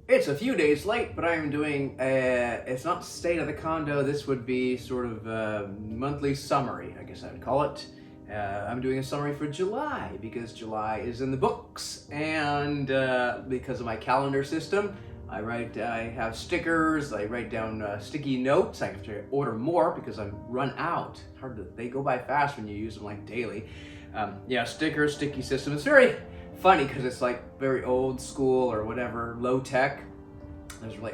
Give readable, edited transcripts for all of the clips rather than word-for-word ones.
It's a few days late, but I am doing, it's not state of the condo, this would be sort of a monthly summary, I guess I'd call it. I'm doing a summary for July because July is in the books, and because of my calendar system, I have stickers, I write down sticky notes. I have to order more because I'm run out. They go by fast when you use them like daily. Yeah, stickers, sticky system. It's very funny because it's like very old school or whatever, low tech.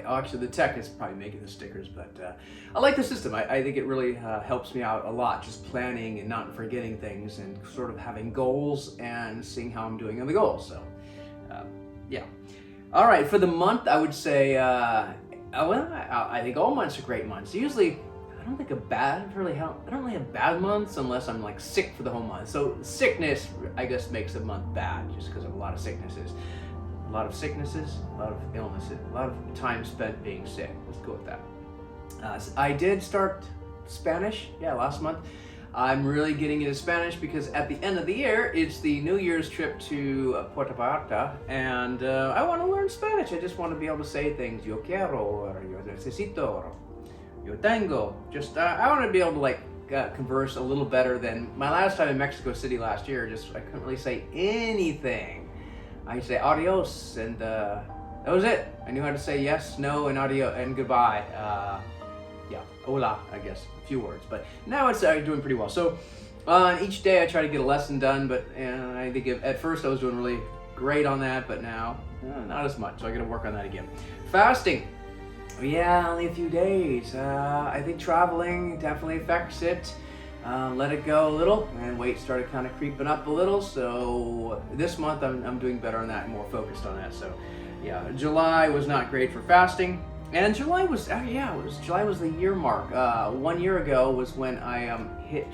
Actually the tech is probably making the stickers, but I like the system. I think it really helps me out a lot, just planning and not forgetting things and sort of having goals and seeing how I'm doing on the goals. So yeah. All right, for the month, I would say, I think all months are great months. Usually, I don't really have bad months unless I'm like sick for the whole month. So sickness, I guess, makes a month bad just because of a lot of sicknesses. A lot of illnesses, a lot of time spent being sick. Let's go with that. I did start Spanish, last month. I'm really getting into Spanish because at the end of the year, it's the New Year's trip to Puerto Vallarta, and I want to learn Spanish. I just want to be able to say things, yo quiero, or yo necesito, or yo tengo. Just, I want to be able to like converse a little better than my last time in Mexico City last year. I couldn't really say anything. I say adios, and that was it. I knew how to say yes, no, and adios, and goodbye. Hola, I guess, a few words, but now it's doing pretty well. So each day I try to get a lesson done, but I think at first I was doing really great on that, but now not as much, so I gotta work on that again. Fasting, only a few days. I think traveling definitely affects it. Let it go a little, and weight started kind of creeping up a little, so this month I'm doing better on that and more focused on that. So yeah, July was not great for fasting. And July was the year mark. 1 year ago was when I hit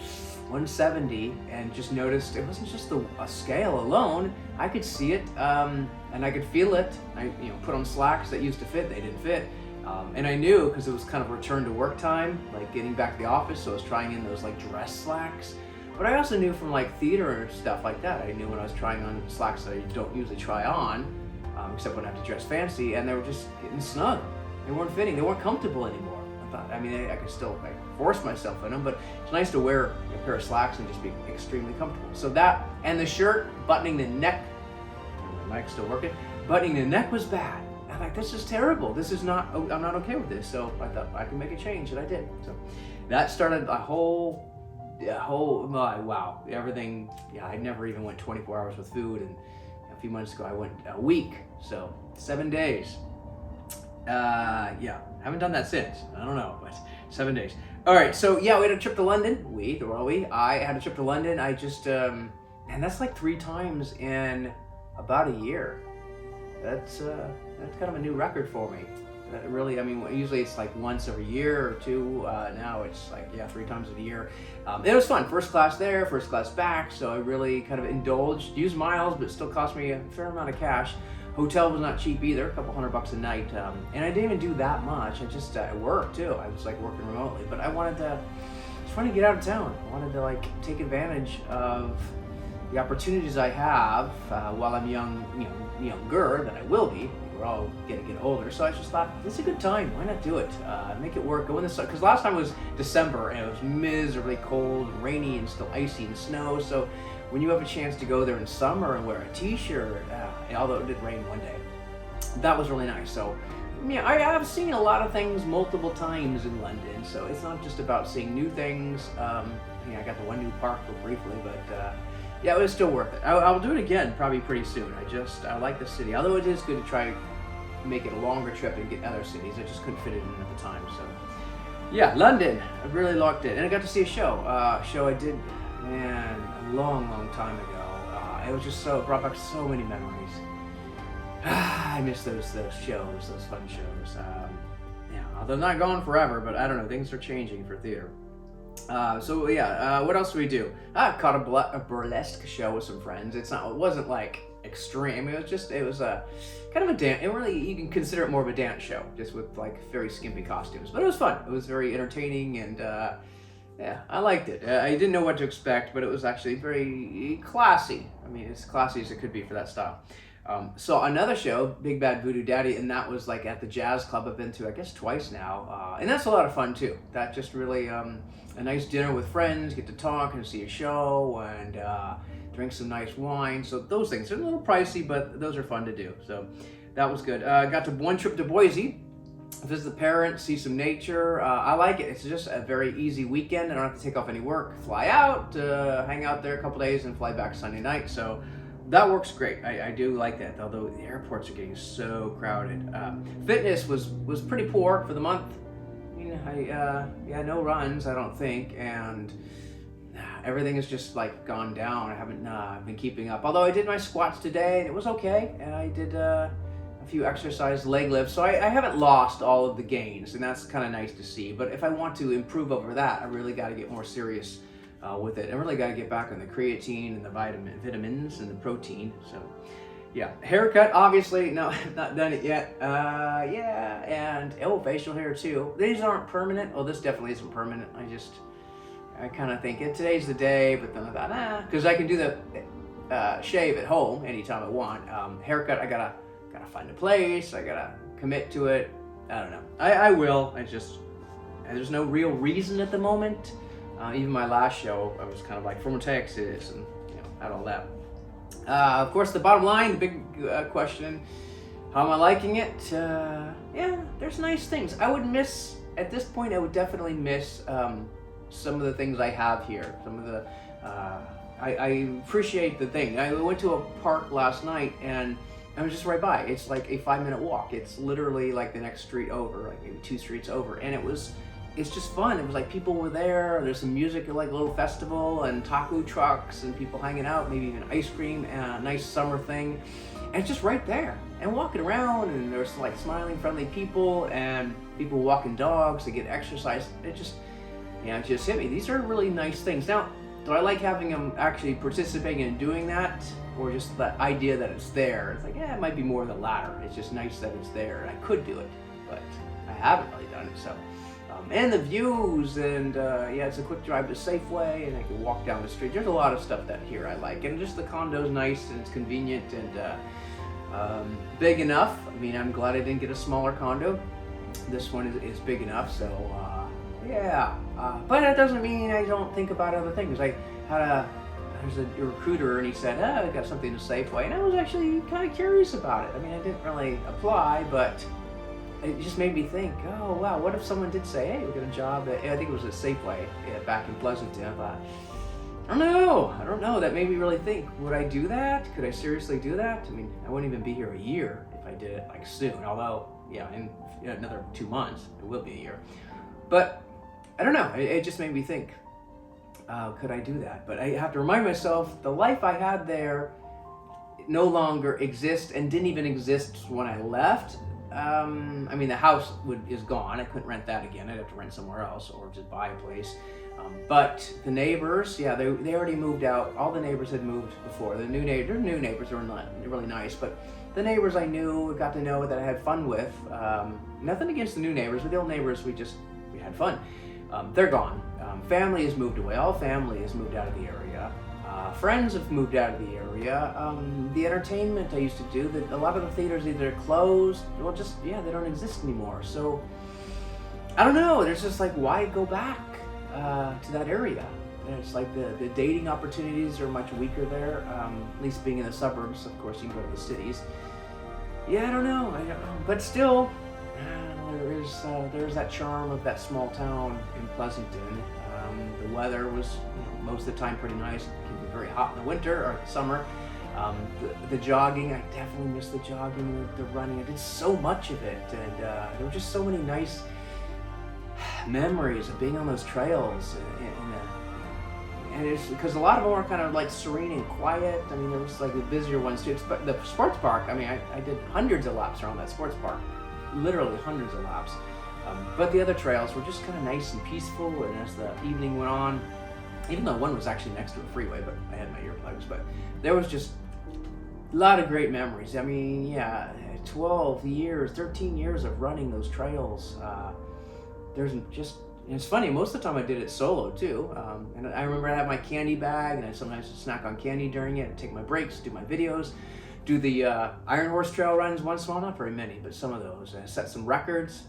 170 and just noticed it wasn't just a scale alone. I could see it and I could feel it. I put on slacks that used to fit, they didn't fit. And I knew because it was kind of return to work time, like getting back to the office, so I was trying in those like dress slacks. But I also knew from like theater and stuff like that, I knew when I was trying on slacks that I don't usually try on, except when I have to dress fancy, and they were just getting snug. They weren't fitting, they weren't comfortable anymore. I could still force myself in them, but it's nice to wear a pair of slacks and just be extremely comfortable. So that, and the shirt, buttoning the neck, my mic's still working, buttoning the neck was bad. I'm like, this is terrible. I'm not okay with this. So I thought I could make a change, and I did. So that started wow, everything. I never even went 24 hours with food, and a few months ago I went a week, so 7 days. Haven't done that since. I don't know, but 7 days. All right, so we had a trip to London. I had a trip to London. I just, and that's like 3 times in about a year. That's kind of a new record for me. Usually it's like once every year or two. Now it's like, 3 times a year. It was fun. First class there, first class back. So I really kind of indulged, used miles, but it still cost me a fair amount of cash. Hotel was not cheap either, a couple $100 a night, and I didn't even do that much. I worked too. I was like working remotely, but I was trying to get out of town. I wanted to like take advantage of the opportunities I have while I'm younger than I will be. We're all gonna get older, so I just thought it's a good time. Why not do it? Make it work. Go in the sun, because last time was December and it was miserably cold, and rainy, and still icy and snow. So when you have a chance to go there in summer and wear a t-shirt, although it did rain one day, that was really nice. So I have seen a lot of things multiple times in London, so it's not just about seeing new things. I got the one new park briefly, but it was still worth it. I'll do it again probably pretty soon. I like the city, although it is good to try make it a longer trip and get other cities. I just couldn't fit it in at the time. So London, I really liked it, and I got to see a show. Show I did, a long time ago. It was just brought back so many memories. I miss those shows, those fun shows. They're not gone forever, but I don't know, things are changing for theater. What else do we do? Caught a burlesque show with some friends. It wasn't like extreme. It was a kind of a dance. You can consider it more of a dance show, just with like very skimpy costumes. But it was fun. It was very entertaining, and I liked it. I didn't know what to expect, but it was actually very classy. As classy as it could be for that style. So another show, Big Bad Voodoo Daddy, and that was like at the jazz club I've been to, I guess, twice now. And that's a lot of fun too. That just really a nice dinner with friends, get to talk and see a show and drink some nice wine. So those things are a little pricey, but those are fun to do. So that was good. Got to one trip to Boise, visit the parents, see some nature. I like it. It's just a very easy weekend. I don't have to take off any work. Fly out, hang out there a couple days, and fly back Sunday night. So that works great. I do like that, although the airports are getting so crowded. Fitness was pretty poor for the month. I no runs, I don't think, and everything has just like gone down. I haven't been keeping up. Although I did my squats today, and it was okay. And I did a few exercise leg lifts, so I haven't lost all of the gains, and that's kind of nice to see. But if I want to improve over that, I really got to get more serious with it. I really got to get back on the creatine and the vitamins and the protein. So yeah, haircut, obviously, no, not done it yet. Yeah, and facial hair too. These aren't permanent. Oh, this definitely isn't permanent. I kind of think today's the day, but then I thought, because I can do the shave at home anytime I want. Haircut, I gotta find a place. I gotta commit to it. I don't know. I will. There's no real reason at the moment. Even my last show, I was kind of like from Texas and had all that. Of course, the bottom line, the big question, how am I liking it? Yeah, there's nice things. I would miss, at this point, I would definitely miss some of the things I have here. Some of the, I appreciate the thing. I went to a park last night and I was just right by. It's like a 5-minute walk. It's literally like the next street over, like maybe 2 streets over. And it's just fun. It was like people were there. There's some music, like a little festival and taco trucks and people hanging out, maybe even ice cream and a nice summer thing. And it's just right there. And walking around and there's like smiling, friendly people and people walking dogs to get exercise. It just hit me. These are really nice things. Now, do I like having them actually participating in doing that? Or just the idea that it's there? It's like, it might be more the latter. It's just nice that it's there and I could do it, but I haven't really done it, so. And the views, and it's a quick drive to Safeway, and I can walk down the street. There's a lot of stuff that here I like, and just the condo's nice, and it's convenient, and big enough. I mean, I'm glad I didn't get a smaller condo. This one is big enough, so but that doesn't mean I don't think about other things. There's a recruiter, and he said, I got something to Safeway, and I was actually kind of curious about it. I mean, I didn't really apply, but it just made me think, oh wow, what if someone did say, hey, we got a job at, I think it was at Safeway back in Pleasanton. I thought, I don't know, that made me really think, would I do that? Could I seriously do that? I mean, I wouldn't even be here a year if I did it like soon, although, in another 2 months, it will be a year. But I don't know, it just made me think, could I do that? But I have to remind myself, the life I had there no longer exists and didn't even exist when I left. I mean, the house is gone. I couldn't rent that again. I'd have to rent somewhere else or just buy a place. But the neighbors, they already moved out. All the neighbors had moved before. The new neighbors were not really nice, but the neighbors I knew, got to know, that I had fun with. Nothing against the new neighbors, but the old neighbors, we had fun. They're gone. Family has moved away. All family has moved out of the area. Friends have moved out of the area. The entertainment I used to do, a lot of the theaters either closed or just, they don't exist anymore. So, I don't know, there's just like, why go back to that area? And it's like the dating opportunities are much weaker there, at least being in the suburbs. Of course, you can go to the cities. I don't know. But still, there's that charm of that small town in Pleasanton. The weather was most of the time pretty nice. It can be very hot in the winter or summer. The jogging, I definitely miss the jogging, the running. I did so much of it, and there were just so many nice memories of being on those trails. And it's because a lot of them were kind of like serene and quiet. I mean, there was like the busier ones too. But the sports park, I mean, I did hundreds of laps around that sports park, literally hundreds of laps. But the other trails were just kind of nice and peaceful, and as the evening went on, even though one was actually next to a freeway, but I had my earplugs, but there was just a lot of great memories. I mean, 12 years, 13 years of running those trails. It's funny, most of the time I did it solo too. And I remember I had my candy bag, and I sometimes snack on candy during it, and take my breaks, do my videos. do the Iron Horse Trail runs once in a while, not very many, but some of those. I set some records,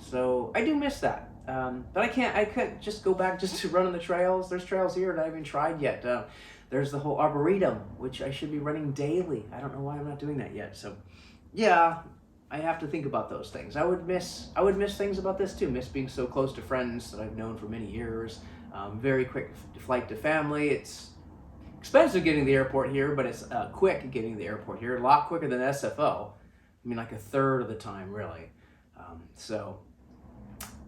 so I do miss that. But I can't just go back just to running the trails. There's trails here that I haven't tried yet. There's the whole Arboretum, which I should be running daily. I don't know why I'm not doing that yet. So, yeah, I have to think about those things. I would miss things about this too. Miss being so close to friends that I've known for many years. Very quick flight to family. It's expensive getting to the airport here, but it's quick getting to the airport here. A lot quicker than SFO. I mean, like a third of the time, really. So,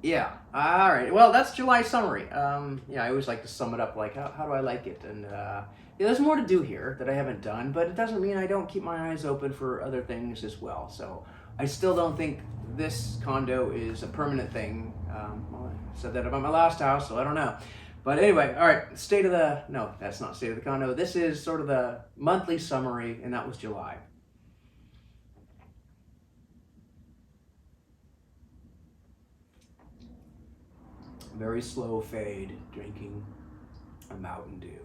yeah. All right. Well, that's July summary. Yeah, I always like to sum it up like, how do I like it? And yeah, there's more to do here that I haven't done, but it doesn't mean I don't keep my eyes open for other things as well. So I still don't think this condo is a permanent thing. Well, I said that about my last house, so I don't know. But anyway, all right, no, that's not state of the condo. This is sort of the monthly summary, and that was July. Very slow fade, drinking a Mountain Dew.